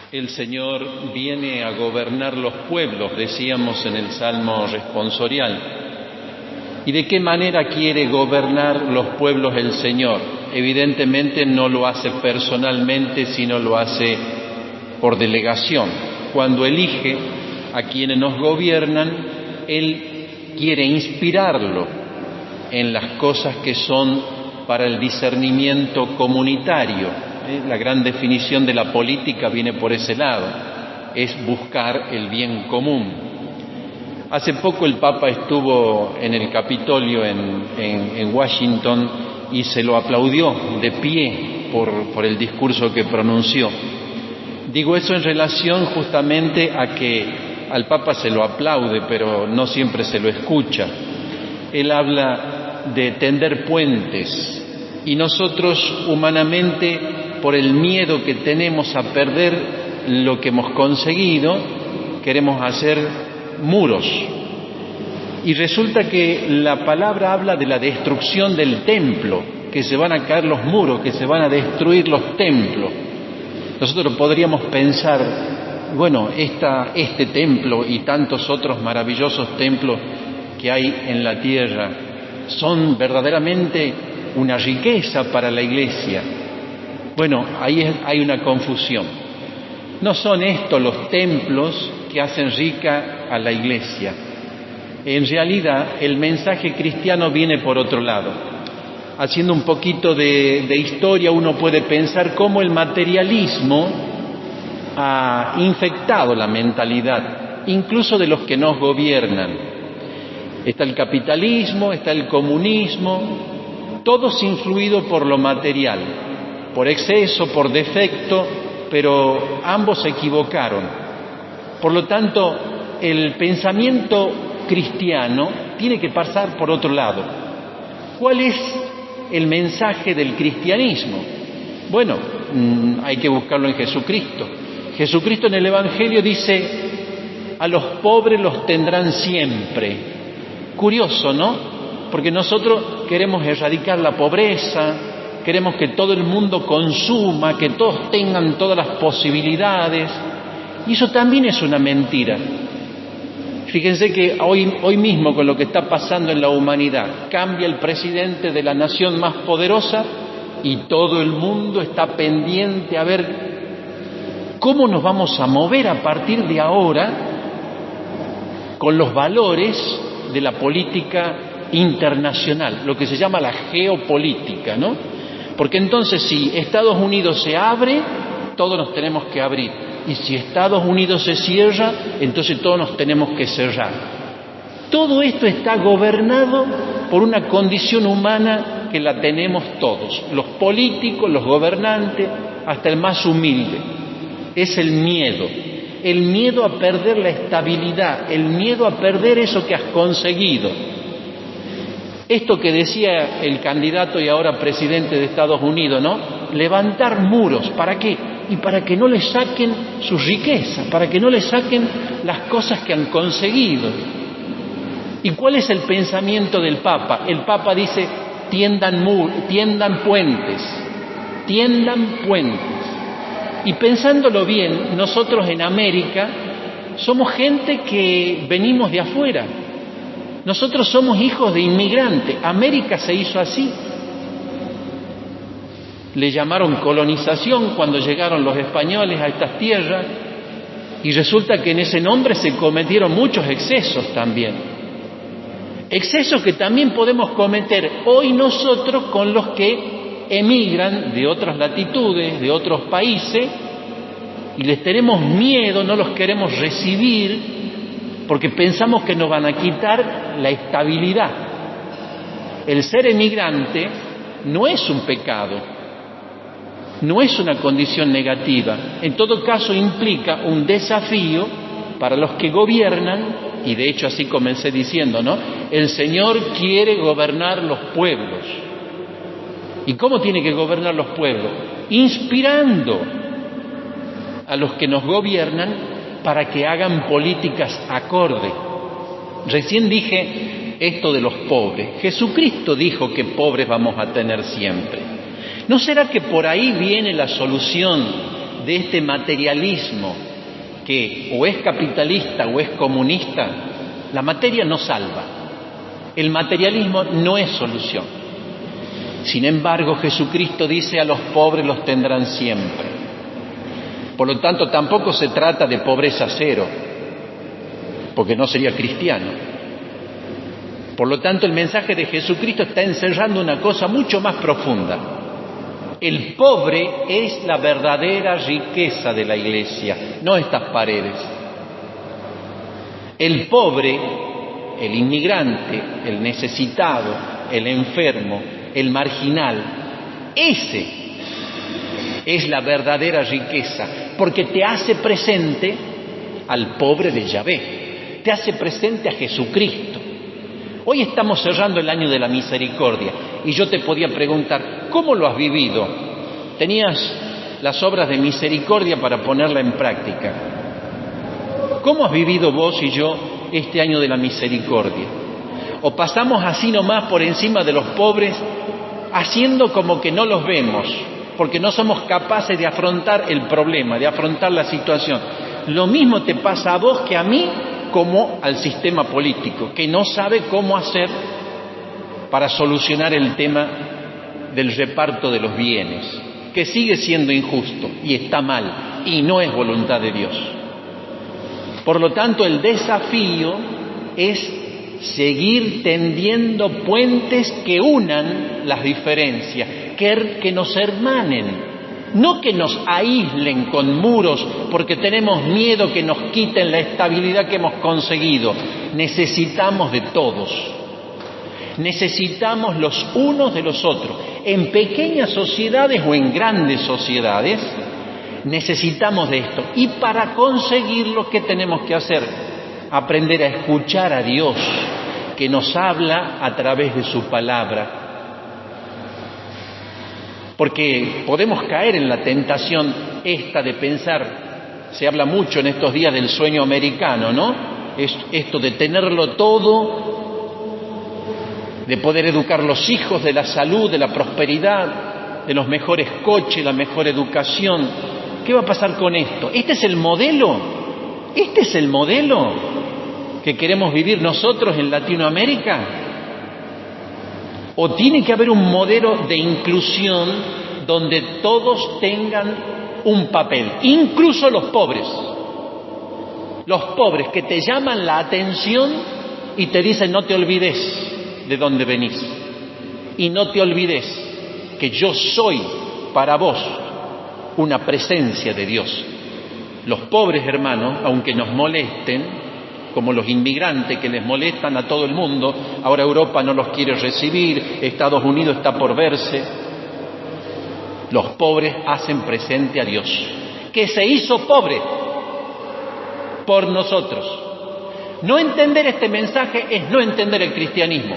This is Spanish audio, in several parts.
El Señor viene a gobernar los pueblos, decíamos en el Salmo responsorial. ¿Y de qué manera quiere gobernar los pueblos el Señor? Evidentemente no lo hace personalmente, sino lo hace por delegación. Cuando elige a quienes nos gobiernan, Él quiere inspirarlo en las cosas que son para el discernimiento comunitario. La gran definición de la política viene por ese lado, es buscar el bien común. Hace poco el Papa estuvo en el Capitolio en Washington y se lo aplaudió de pie por el discurso que pronunció. Digo eso en relación justamente a que al Papa se lo aplaude, pero no siempre se lo escucha. Él habla de tender puentes y nosotros humanamente, por el miedo que tenemos a perder lo que hemos conseguido, queremos hacer muros. Y resulta que la palabra habla de la destrucción del templo, que se van a caer los muros, que se van a destruir los templos. Nosotros podríamos pensar, bueno, este templo y tantos otros maravillosos templos que hay en la tierra son verdaderamente una riqueza para la Iglesia. Bueno, ahí hay una confusión. No son estos los templos que hacen rica a la Iglesia. En realidad, el mensaje cristiano viene por otro lado. Haciendo un poquito de historia, uno puede pensar cómo el materialismo ha infectado la mentalidad, incluso de los que nos gobiernan. Está el capitalismo, está el comunismo, todos influidos por lo material, por exceso, por defecto, pero ambos se equivocaron. Por lo tanto, el pensamiento cristiano tiene que pasar por otro lado. ¿Cuál es el mensaje del cristianismo? Bueno, hay que buscarlo en Jesucristo. Jesucristo en el Evangelio dice: a los pobres los tendrán siempre. Curioso, ¿no? Porque nosotros queremos erradicar la pobreza, queremos que todo el mundo consuma, que todos tengan todas las posibilidades, y eso también es una mentira. Fíjense que hoy mismo, con lo que está pasando en la humanidad, cambia el presidente de la nación más poderosa y todo el mundo está pendiente a ver cómo nos vamos a mover a partir de ahora con los valores de la política internacional, lo que se llama la geopolítica, ¿no? Porque entonces, si Estados Unidos se abre, todos nos tenemos que abrir. Y si Estados Unidos se cierra, entonces todos nos tenemos que cerrar. Todo esto está gobernado por una condición humana que la tenemos todos, los políticos, los gobernantes, hasta el más humilde. Es el miedo a perder la estabilidad, el miedo a perder eso que has conseguido. Esto que decía el candidato y ahora presidente de Estados Unidos, ¿no? Levantar muros, ¿para qué? Y para que no le saquen sus riquezas, para que no le saquen las cosas que han conseguido. ¿Y cuál es el pensamiento del Papa? El Papa dice: tiendan puentes. Y pensándolo bien, nosotros en América somos gente que venimos de afuera. Nosotros somos hijos de inmigrantes. América se hizo así. Le llamaron colonización cuando llegaron los españoles a estas tierras, y resulta que en ese nombre se cometieron muchos excesos también. Excesos que también podemos cometer hoy nosotros con los que emigran de otras latitudes, de otros países, y les tenemos miedo, no los queremos recibir, porque pensamos que nos van a quitar la estabilidad. El ser emigrante no es un pecado, no es una condición negativa. En todo caso implica un desafío para los que gobiernan, y de hecho así comencé diciendo, ¿no? El Señor quiere gobernar los pueblos. ¿Y cómo tiene que gobernar los pueblos? Inspirando a los que nos gobiernan para que hagan políticas acorde. Recién dije esto de los pobres. Jesucristo dijo que pobres vamos a tener siempre. ¿No será que por ahí viene la solución de este materialismo que o es capitalista o es comunista, la materia no salva. El materialismo no es solución. Sin embargo, Jesucristo dice: a los pobres los tendrán siempre. Por lo tanto, tampoco se trata de pobreza cero, porque no sería cristiano. Por lo tanto, el mensaje de Jesucristo está encerrando una cosa mucho más profunda. El pobre es la verdadera riqueza de la Iglesia, no estas paredes. El pobre, el inmigrante, el necesitado, el enfermo, el marginal, ese es la verdadera riqueza, porque te hace presente al pobre de Yahvé, te hace presente a Jesucristo. Hoy estamos cerrando el año de la misericordia y yo te podía preguntar: ¿cómo lo has vivido? ¿Tenías las obras de misericordia para ponerla en práctica? ¿Cómo has vivido vos y yo este año de la misericordia? ¿O pasamos así nomás por encima de los pobres, haciendo como que no los vemos, porque no somos capaces de afrontar el problema, de afrontar la situación? Lo mismo te pasa a vos que a mí, como al sistema político, que no sabe cómo hacer para solucionar el tema del reparto de los bienes, que sigue siendo injusto y está mal y no es voluntad de Dios. Por lo tanto, el desafío es seguir tendiendo puentes que unan las diferencias, que nos hermanen, no que nos aíslen con muros porque tenemos miedo que nos quiten la estabilidad que hemos conseguido. Necesitamos de todos, necesitamos los unos de los otros. En pequeñas sociedades o en grandes sociedades necesitamos de esto. Y para conseguirlo, ¿qué tenemos que hacer? Aprender a escuchar a Dios, que nos habla a través de su palabra. Porque podemos caer en la tentación esta de pensar, se habla mucho en estos días del sueño americano, ¿no? Esto de tenerlo todo, de poder educar los hijos, de la salud, de la prosperidad, de los mejores coches, la mejor educación. ¿Qué va a pasar con esto? ¿Este es el modelo? ¿Este es el modelo que queremos vivir nosotros en Latinoamérica? ¿O tiene que haber un modelo de inclusión donde todos tengan un papel, incluso los pobres? Los pobres que te llaman la atención y te dicen: no te olvides de dónde venís y no te olvides que yo soy para vos una presencia de Dios. Los pobres, hermanos, aunque nos molesten, como los inmigrantes que les molestan a todo el mundo, ahora Europa no los quiere recibir, Estados Unidos está por verse, los pobres hacen presente a Dios, que se hizo pobre por nosotros. No entender este mensaje es no entender el cristianismo.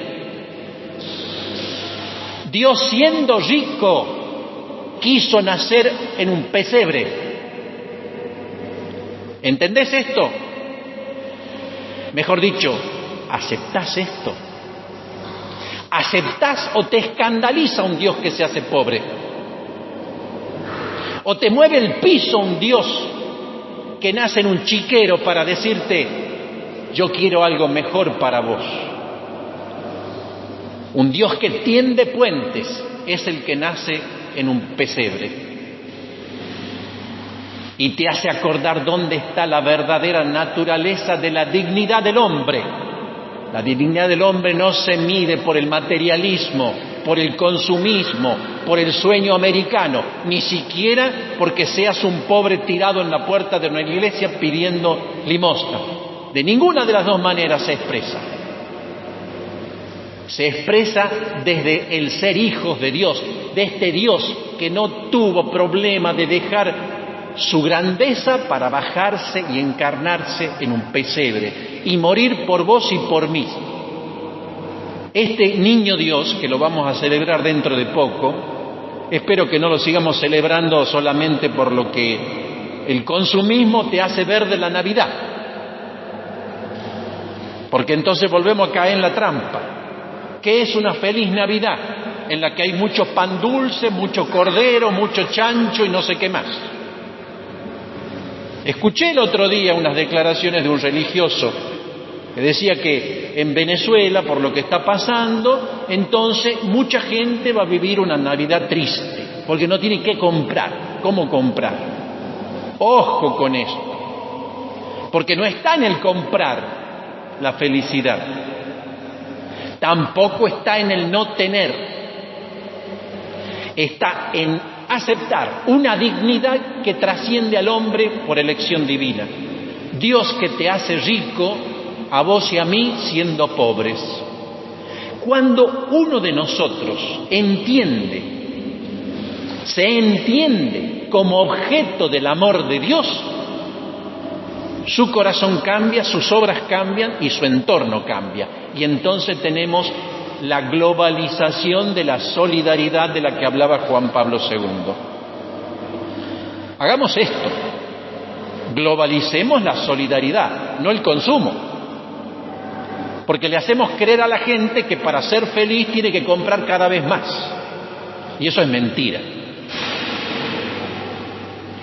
Dios, siendo rico, quiso nacer en un pesebre. ¿Entendés esto? Mejor dicho, ¿aceptás esto? ¿Aceptás o te escandaliza un Dios que se hace pobre? ¿O te mueve el piso un Dios que nace en un chiquero para decirte: yo quiero algo mejor para vos? Un Dios que tiende puentes es el que nace en un pesebre y te hace acordar dónde está la verdadera naturaleza de la dignidad del hombre. La dignidad del hombre no se mide por el materialismo, por el consumismo, por el sueño americano, ni siquiera porque seas un pobre tirado en la puerta de una iglesia pidiendo limosna. De ninguna de las dos maneras se expresa. Se expresa desde el ser hijos de Dios, de este Dios que no tuvo problema de dejar su grandeza para bajarse y encarnarse en un pesebre y morir por vos y por mí. Este niño Dios, que lo vamos a celebrar dentro de poco, espero que no lo sigamos celebrando solamente por lo que el consumismo te hace ver de la Navidad, porque entonces volvemos a caer en la trampa. ¿Qué es una feliz Navidad? En la que hay mucho pan dulce, mucho cordero, mucho chancho y no sé qué más. Escuché el otro día unas declaraciones de un religioso que decía que en Venezuela, por lo que está pasando, entonces mucha gente va a vivir una Navidad triste, porque no tiene qué comprar. ¿Cómo comprar? Ojo con esto, porque no está en el comprar la felicidad, tampoco está en el no tener, está en aceptar una dignidad que trasciende al hombre por elección divina. Dios que te hace rico a vos y a mí siendo pobres. Cuando uno de nosotros se entiende como objeto del amor de Dios, su corazón cambia, sus obras cambian y su entorno cambia. Y entonces tenemos la globalización de la solidaridad de la que hablaba Juan Pablo II. Hagamos esto, globalicemos la solidaridad, no el consumo, porque le hacemos creer a la gente que para ser feliz tiene que comprar cada vez más, y eso es mentira.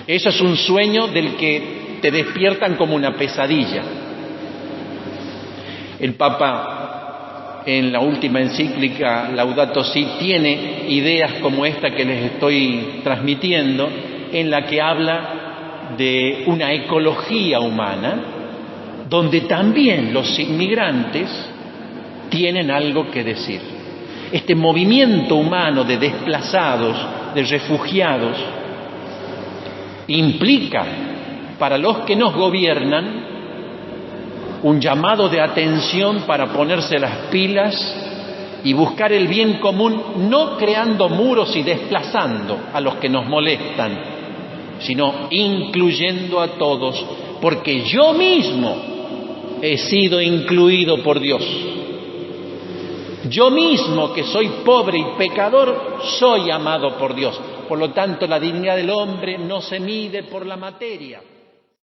Eso es un sueño del que te despiertan como una pesadilla. El Papa, en la última encíclica Laudato Si, tiene ideas como esta que les estoy transmitiendo, en la que habla de una ecología humana, donde también los inmigrantes tienen algo que decir. Este movimiento humano de desplazados, de refugiados, implica para los que nos gobiernan un llamado de atención para ponerse las pilas y buscar el bien común, no creando muros y desplazando a los que nos molestan, sino incluyendo a todos, porque yo mismo he sido incluido por Dios. Yo mismo, que soy pobre y pecador, soy amado por Dios. Por lo tanto, la dignidad del hombre no se mide por la materia.